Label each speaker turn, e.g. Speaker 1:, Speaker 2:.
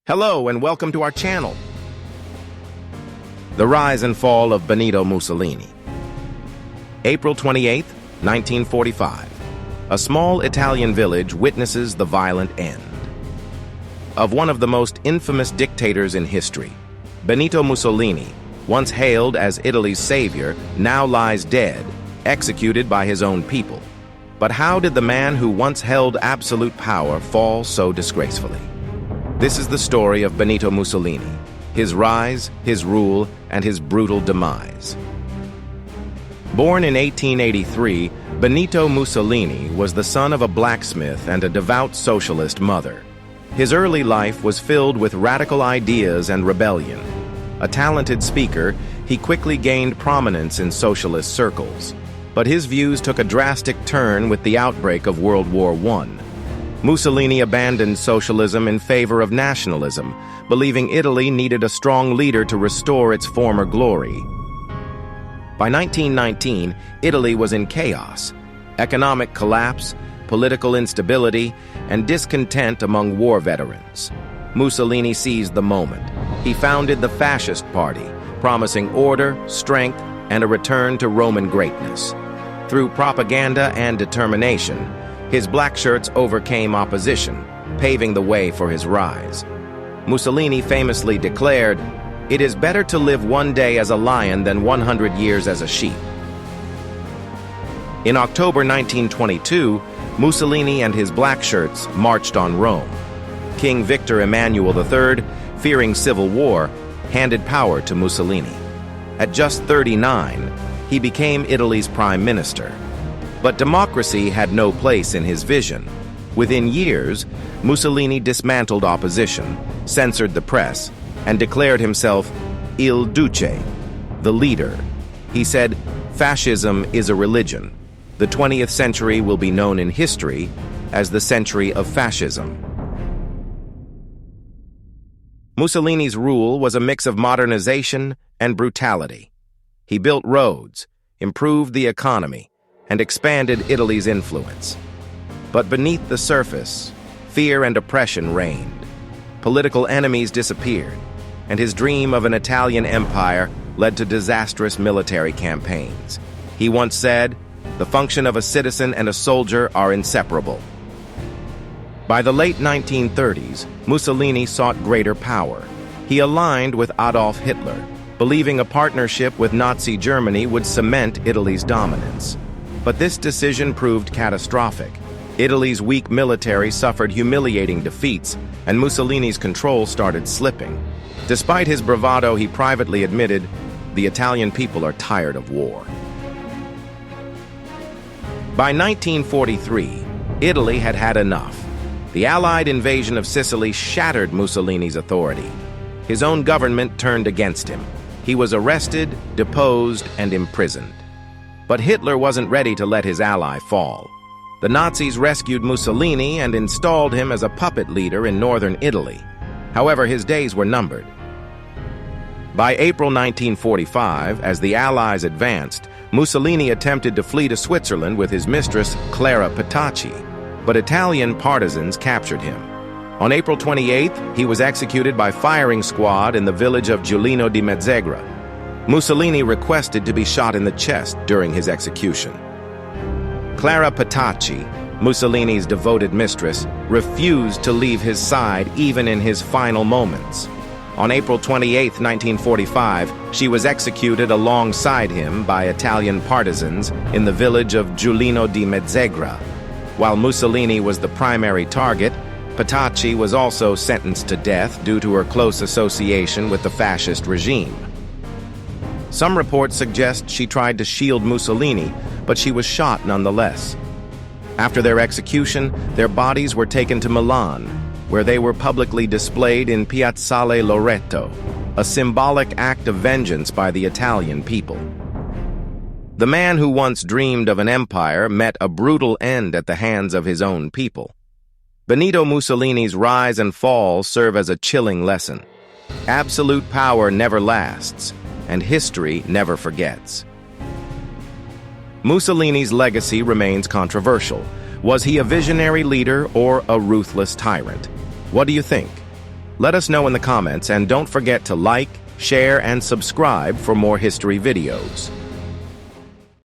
Speaker 1: Hello and welcome to our channel. The Rise and Fall of Benito Mussolini. April 28, 1945. A small Italian village witnesses the violent end of one of the most infamous dictators in history. Benito Mussolini, once hailed as Italy's savior, now lies dead, executed by his own people. But how did the man who once held absolute power fall so disgracefully? This is the story of Benito Mussolini, his rise, his rule, and his brutal demise. Born in 1883, Benito Mussolini was the son of a blacksmith and a devout socialist mother. His early life was filled with radical ideas and rebellion. A talented speaker, he quickly gained prominence in socialist circles. But his views took a drastic turn with the outbreak of World War I. Mussolini abandoned socialism in favor of nationalism, believing Italy needed a strong leader to restore its former glory. By 1919, Italy was in chaos. Economic collapse, political instability, and discontent among war veterans. Mussolini seized the moment. He founded the Fascist Party, promising order, strength, and a return to Roman greatness. Through propaganda and determination, his black shirts overcame opposition, paving the way for his rise. Mussolini famously declared, "It is better to live one day as a lion than 100 years as a sheep." In October 1922, Mussolini and his black shirts marched on Rome. King Victor Emmanuel III, fearing civil war, handed power to Mussolini. At just 39, he became Italy's prime minister. But democracy had no place in his vision. Within years, Mussolini dismantled opposition, censored the press, and declared himself Il Duce, the leader. He said, "Fascism is a religion. The 20th century will be known in history as the century of fascism." Mussolini's rule was a mix of modernization and brutality. He built roads, improved the economy, and expanded Italy's influence. But beneath the surface, fear and oppression reigned. Political enemies disappeared, and his dream of an Italian empire led to disastrous military campaigns. He once said, "The function of a citizen and a soldier are inseparable." By the late 1930s, Mussolini sought greater power. He aligned with Adolf Hitler, believing a partnership with Nazi Germany would cement Italy's dominance. But this decision proved catastrophic. Italy's weak military suffered humiliating defeats, and Mussolini's control started slipping. Despite his bravado, he privately admitted, "The Italian people are tired of war." By 1943, Italy had had enough. The Allied invasion of Sicily shattered Mussolini's authority. His own government turned against him. He was arrested, deposed, and imprisoned. But Hitler wasn't ready to let his ally fall. The Nazis rescued Mussolini and installed him as a puppet leader in northern Italy. However, his days were numbered. By April 1945, as the Allies advanced, Mussolini attempted to flee to Switzerland with his mistress, Clara Petacci, but Italian partisans captured him. On April 28th, he was executed by firing squad in the village of Giulino di Mezzegra. Mussolini requested to be shot in the chest during his execution. Clara Petacci, Mussolini's devoted mistress, refused to leave his side even in his final moments. On April 28, 1945, she was executed alongside him by Italian partisans in the village of Giulino di Mezzegra. While Mussolini was the primary target, Petacci was also sentenced to death due to her close association with the fascist regime. Some reports suggest she tried to shield Mussolini, but she was shot nonetheless. After their execution, their bodies were taken to Milan, where they were publicly displayed in Piazzale Loreto, a symbolic act of vengeance by the Italian people. The man who once dreamed of an empire met a brutal end at the hands of his own people. Benito Mussolini's rise and fall serve as a chilling lesson. Absolute power never lasts, and history never forgets. Mussolini's legacy remains controversial. Was he a visionary leader or a ruthless tyrant? What do you think? Let us know in the comments, and don't forget to like, share, and subscribe for more history videos.